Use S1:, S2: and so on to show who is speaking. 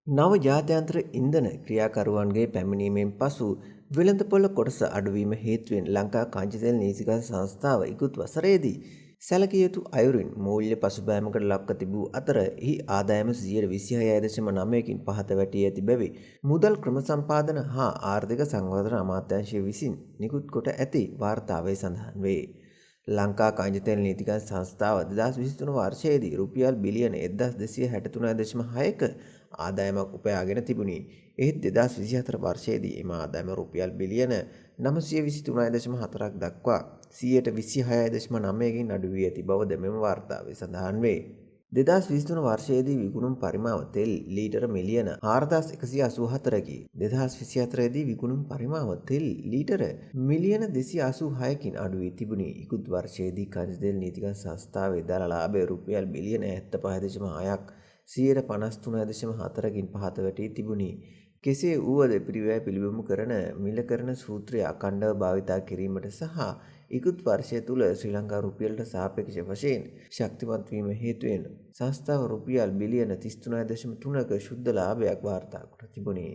S1: නව ජාත්‍යන්තර ඉන්ධන ක්‍රියාකරුවන්ගේ පැමිණීමෙන් පසු වෙළඳපොළ කොටස අඩුවීම හේතුවෙන් ලංකා කංචතෙල් නීතිගත සංස්ථාව ඉකුත් වසරේදී සැලකිය යුතු අයුරින් මූල්‍ය පසුබෑමකට ලක්ව තිබූ අතර එහි ආදායම 26.9කින් පහත වැටී ඇති බැවින් මුදල් ක්‍රම සම්පාදන හා ආර්ථික සංවර්ධන අමාත්‍යාංශය විසින් නිකුත් කොට ඇති වාර්තාවේ සඳහන් වේ. ලංකා කංචතෙල් නීතිගත සංස්ථාව 2023 වර්ෂයේදී රුපියල් බිලියන 1263.6ක ආදායමක් උපයාගෙන තිබුණි. එහෙත් 2024 වර්ෂයේදී එම ආදායම රුපියල් බිලියන 923.4ක් දක්වා 26.9කින් අඩු වී ඇති බවද මෙම වාර්තාවේ සඳහන් වේ. 2023 වර්ෂයේදී විකුණුම් පරිමාව තෙල් ලීටර මිලියන 4184කි. 2024 දී විකුණුම් පරිමාව තෙල් ලීටර මිලියන 286කින් අඩු වී තිබුණි. ඉකුත් වර්ෂයේදී කංචතෙල් නීතිගත සංස්ථාවේ දළ ලාභය රුපියල් බිලියන 75.6ක් 53.4කින් පහත වැටී තිබුණි. කෙසේ වුවද පිරිවැය පිළිබිඹු කරන මිලකරන සූත්‍රය අඛණ්ඩව භාවිතා කිරීමට සහ ඉකුත් වර්ෂය තුළ ශ්‍රී ලංකා රුපියලට සාපේක්ෂ වශයෙන් ශක්තිමත් වීම හේතුවෙන් සංස්ථාව රුපියල් බිලියන 33.3ක ශුද්ධ ලාභයක් වාර්තා කොට තිබුණි.